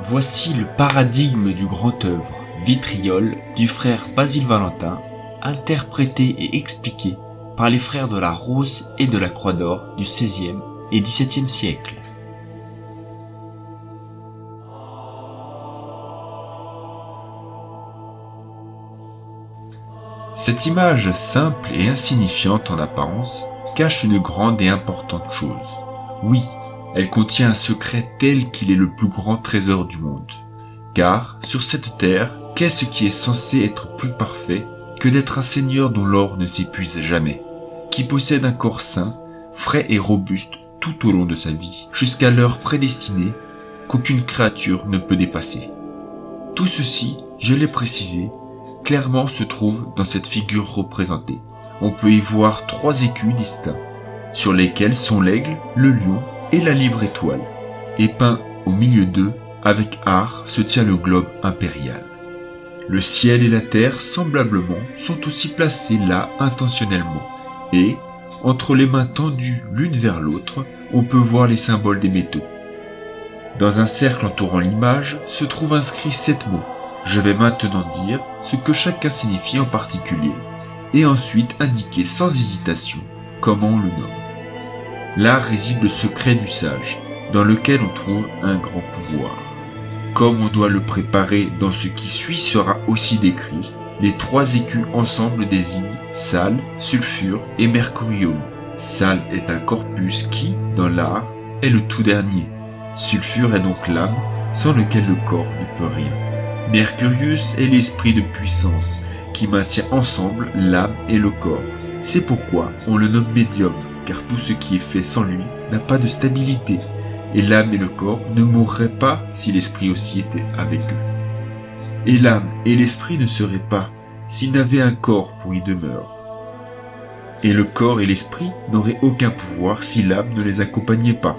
Voici le paradigme du grand œuvre, Vitriol, du frère Basile Valentin, interprété et expliqué par les frères de la Rose et de la Croix d'Or du XVIe et XVIIe siècle. Cette image simple et insignifiante en apparence cache une grande et importante chose. Oui, elle contient un secret tel qu'il est le plus grand trésor du monde. Car, sur cette terre, qu'est-ce qui est censé être plus parfait que d'être un seigneur dont l'or ne s'épuise jamais, qui possède un corps sain, frais et robuste tout au long de sa vie, jusqu'à l'heure prédestinée qu'aucune créature ne peut dépasser. Tout ceci, je l'ai précisé, clairement se trouve dans cette figure représentée. On peut y voir 3 écus distincts, sur lesquels sont l'aigle, le lion et la libre étoile, et peint au milieu d'eux, avec art, se tient le globe impérial. Le ciel et la terre, semblablement, sont aussi placés là intentionnellement, et, entre les mains tendues l'une vers l'autre, on peut voir les symboles des métaux. Dans un cercle entourant l'image, se trouvent inscrits 7 mots. Je vais maintenant dire ce que chacun signifie en particulier, et ensuite indiquer sans hésitation comment on le nomme. Là réside le secret du sage, dans lequel on trouve un grand pouvoir. Comme on doit le préparer dans ce qui suit sera aussi décrit, les 3 écus ensemble désignent Sal, Sulfure et Mercurium. Sal est un corpus qui, dans l'art, est le tout dernier. Sulfure est donc l'âme, sans lequel le corps ne peut rien. Mercurius est l'esprit de puissance, qui maintient ensemble l'âme et le corps. C'est pourquoi on le nomme médium, car tout ce qui est fait sans lui n'a pas de stabilité, et l'âme et le corps ne mourraient pas si l'esprit aussi était avec eux. Et l'âme et l'esprit ne seraient pas s'ils n'avaient un corps pour y demeurer. Et le corps et l'esprit n'auraient aucun pouvoir si l'âme ne les accompagnait pas.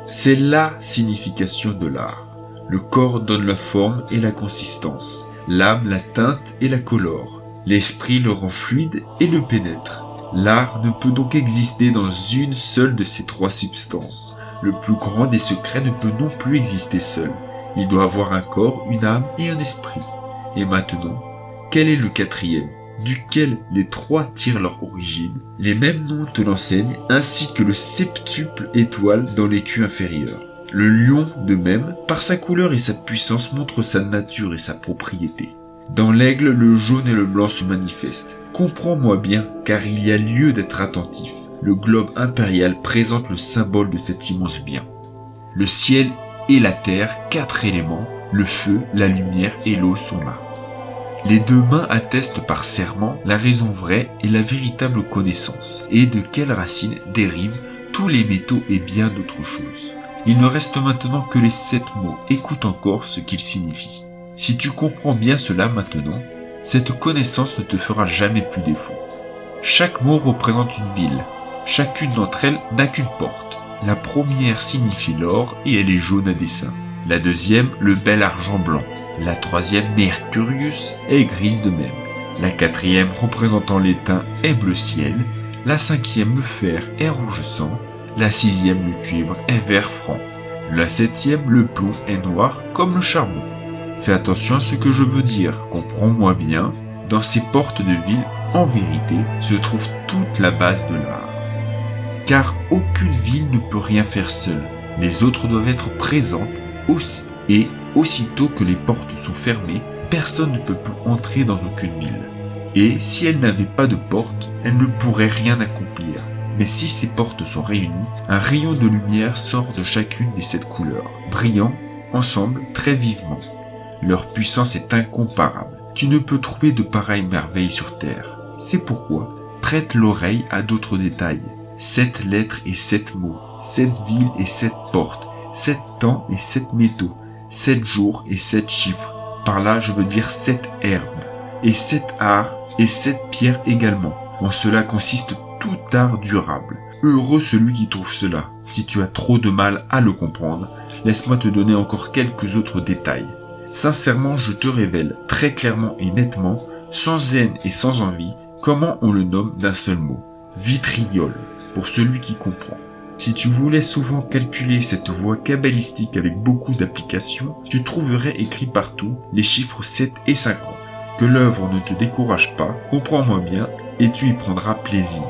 C'est la signification de l'art. Le corps donne la forme et la consistance, l'âme la teinte et la colore, l'esprit le rend fluide et le pénètre. L'art ne peut donc exister dans une seule de ces 3 substances. Le plus grand des secrets ne peut non plus exister seul. Il doit avoir un corps, une âme et un esprit. Et maintenant, quel est le 4e, duquel les 3 tirent leur origine? Les mêmes noms te l'enseignent, ainsi que le septuple étoile dans l'écu inférieur. Le lion, de même, par sa couleur et sa puissance, montre sa nature et sa propriété. Dans l'aigle, le jaune et le blanc se manifestent. Comprends-moi bien, car il y a lieu d'être attentif. Le globe impérial présente le symbole de cet immense bien. Le ciel et la terre, 4 éléments, le feu, la lumière et l'eau sont là. Les 2 mains attestent par serment la raison vraie et la véritable connaissance, et de quelle racine dérivent tous les métaux et bien d'autres choses. Il ne reste maintenant que les 7 mots, écoute encore ce qu'ils signifient. Si tu comprends bien cela maintenant, cette connaissance ne te fera jamais plus défaut. Chaque mot représente une ville, chacune d'entre elles n'a qu'une porte. La première signifie l'or et elle est jaune à dessin. La deuxième, le bel argent blanc. La 3e, Mercurius, est grise de même. La 4e, représentant l'étain, est bleu ciel. La 5e, le fer, est rouge sang. La 6e, le cuivre, est vert franc. La 7e, le plomb, est noir comme le charbon. Fais attention à ce que je veux dire, comprends-moi bien. Dans ces portes de ville, en vérité, se trouve toute la base de l'art. Car aucune ville ne peut rien faire seule. Les autres doivent être présentes aussi. Et aussitôt que les portes sont fermées, personne ne peut plus entrer dans aucune ville. Et si elles n'avaient pas de porte, elles ne pourraient rien accomplir. Mais si ces portes sont réunies, un rayon de lumière sort de chacune des 7 couleurs, brillant ensemble très vivement. Leur puissance est incomparable. Tu ne peux trouver de pareilles merveilles sur terre. C'est pourquoi prête l'oreille à d'autres détails. 7 lettres et 7 mots, 7 villes et 7 portes, 7 temps et 7 métaux, 7 jours et 7 chiffres. Par là, je veux dire 7 herbes, et 7 arts et 7 pierres également. En cela consiste tout art durable. Heureux celui qui trouve cela. Si tu as trop de mal à le comprendre, laisse-moi te donner encore quelques autres détails. Sincèrement, je te révèle très clairement et nettement, sans haine et sans envie, comment on le nomme d'un seul mot. Vitriol, pour celui qui comprend. Si tu voulais souvent calculer cette voie kabbalistique avec beaucoup d'applications, tu trouverais écrit partout les chiffres 7 et 50. Que l'œuvre ne te décourage pas, comprends-moi bien, et tu y prendras plaisir.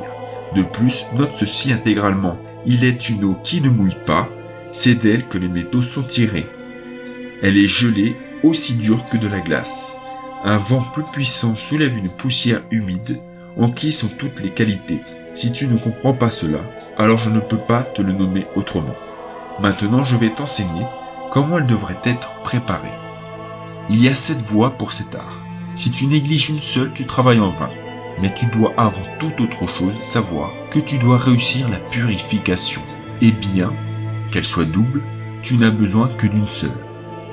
De plus, note ceci intégralement. Il est une eau qui ne mouille pas, c'est d'elle que les métaux sont tirés. Elle est gelée, aussi dure que de la glace. Un vent plus puissant soulève une poussière humide, en qui sont toutes les qualités. Si tu ne comprends pas cela, alors je ne peux pas te le nommer autrement. Maintenant, je vais t'enseigner comment elle devrait être préparée. Il y a 7 voies pour cet art. Si tu négliges une seule, tu travailles en vain. Mais tu dois avant toute autre chose savoir que tu dois réussir la purification. Et bien, qu'elle soit double, tu n'as besoin que d'une seule.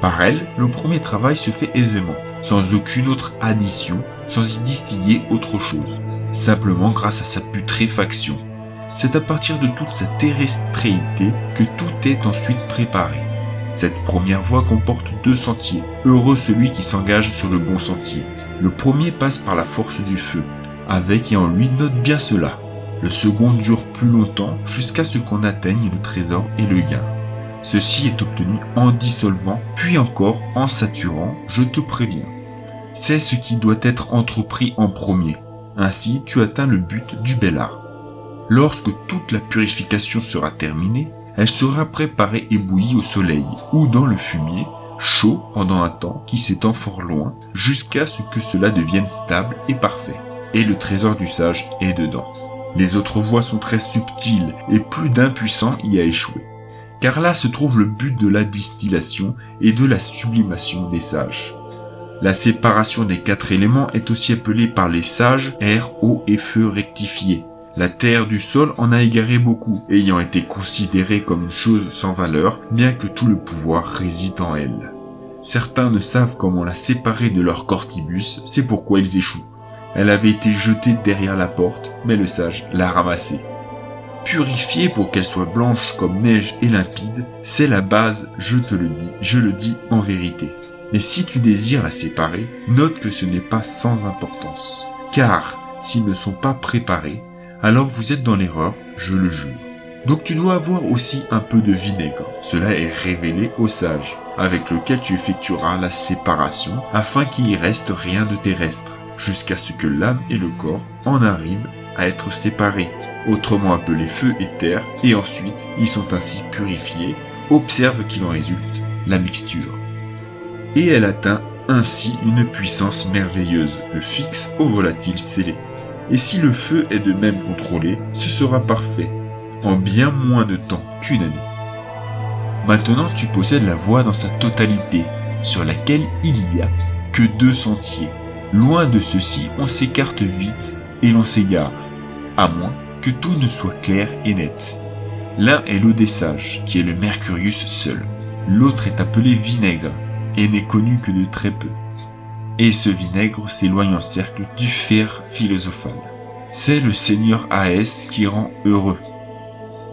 Par elle, le premier travail se fait aisément, sans aucune autre addition, sans y distiller autre chose, simplement grâce à sa putréfaction. C'est à partir de toute sa terrestréité que tout est ensuite préparé. Cette première voie comporte 2 sentiers. Heureux celui qui s'engage sur le bon sentier. Le premier passe par la force du feu, avec et en lui note bien cela. Le second dure plus longtemps jusqu'à ce qu'on atteigne le trésor et le gain. Ceci est obtenu en dissolvant, puis encore en saturant, je te préviens. C'est ce qui doit être entrepris en premier. Ainsi, tu atteins le but du bel art. Lorsque toute la purification sera terminée, elle sera préparée et bouillie au soleil ou dans le fumier, chaud pendant un temps qui s'étend fort loin, jusqu'à ce que cela devienne stable et parfait. Et le trésor du sage est dedans. Les autres voies sont très subtiles et plus d'un puissant y a échoué. Car là se trouve le but de la distillation et de la sublimation des sages. La séparation des 4 éléments est aussi appelée par les sages air, eau et feu rectifiés. La terre du sol en a égaré beaucoup, ayant été considérée comme une chose sans valeur, bien que tout le pouvoir réside en elle. Certains ne savent comment la séparer de leur cortibus, c'est pourquoi ils échouent. Elle avait été jetée derrière la porte, mais le sage l'a ramassée. Purifiée pour qu'elle soit blanche comme neige et limpide, c'est la base, je le dis en vérité. Mais si tu désires la séparer, note que ce n'est pas sans importance. Car, s'ils ne sont pas préparés, alors vous êtes dans l'erreur, je le jure. Donc tu dois avoir aussi un peu de vinaigre. Cela est révélé au sage, avec lequel tu effectueras la séparation, afin qu'il y reste rien de terrestre, jusqu'à ce que l'âme et le corps en arrivent à être séparés, autrement appelés feu et terre, et ensuite ils sont ainsi purifiés. Observe qu'il en résulte la mixture. Et elle atteint ainsi une puissance merveilleuse, le fixe au volatile scellé. Et si le feu est de même contrôlé, ce sera parfait, en bien moins de temps qu'une année. Maintenant tu possèdes la voie dans sa totalité, sur laquelle il n'y a que 2 sentiers. Loin de ceux-ci, on s'écarte vite et l'on s'égare, à moins que tout ne soit clair et net. L'un est l'eau des sages, qui est le Mercurius seul. L'autre est appelé vinaigre, et n'est connu que de très peu. Et ce vinaigre s'éloigne en cercle du fer philosophal. C'est le seigneur Aès qui rend heureux.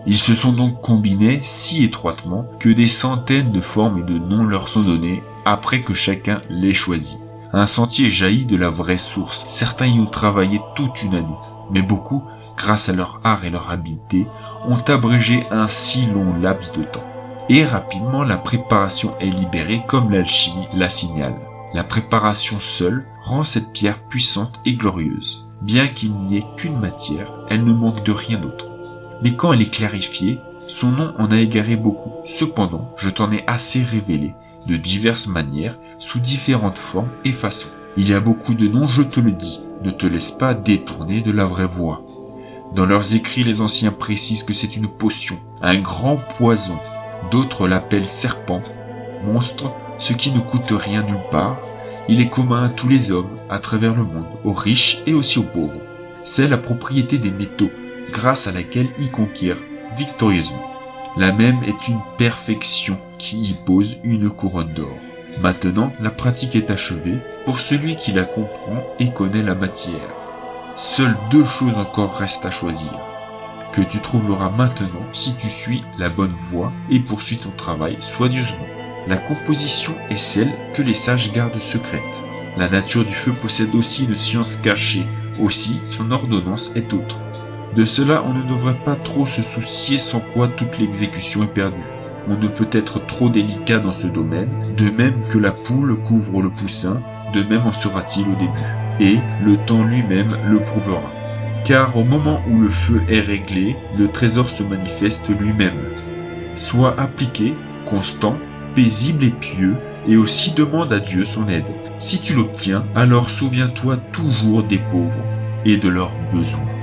Ils se sont donc combinés si étroitement que des centaines de formes et de noms leur sont donnés après que chacun l'ait choisi. Un sentier jaillit de la vraie source. Certains y ont travaillé toute une année, mais beaucoup, grâce à leur art et leur habileté, ont abrégé un si long laps de temps. Et rapidement la préparation est libérée comme l'alchimie la signale. La préparation seule rend cette pierre puissante et glorieuse. Bien qu'il n'y ait qu'une matière, elle ne manque de rien d'autre. Mais quand elle est clarifiée, son nom en a égaré beaucoup. Cependant, je t'en ai assez révélé, de diverses manières, sous différentes formes et façons. Il y a beaucoup de noms, je te le dis, ne te laisse pas détourner de la vraie voie. Dans leurs écrits, les anciens précisent que c'est une potion, un grand poison. D'autres l'appellent serpent, monstre, ce qui ne coûte rien nulle part. Il est commun à tous les hommes, à travers le monde, aux riches et aussi aux pauvres. C'est la propriété des métaux, grâce à laquelle ils conquièrent victorieusement. La même est une perfection qui y pose une couronne d'or. Maintenant, la pratique est achevée pour celui qui la comprend et connaît la matière. Seules 2 choses encore restent à choisir, que tu trouveras maintenant si tu suis la bonne voie et poursuis ton travail soigneusement. La composition est celle que les sages gardent secrète. La nature du feu possède aussi une science cachée, aussi son ordonnance est autre. De cela, on ne devrait pas trop se soucier, sans quoi toute l'exécution est perdue. On ne peut être trop délicat dans ce domaine, de même que la poule couvre le poussin, de même en sera-t-il au début. Et le temps lui-même le prouvera. Car au moment où le feu est réglé, le trésor se manifeste lui-même. Sois appliqué, constant, paisible et pieux, et aussi demande à Dieu son aide. Si tu l'obtiens, alors souviens-toi toujours des pauvres et de leurs besoins.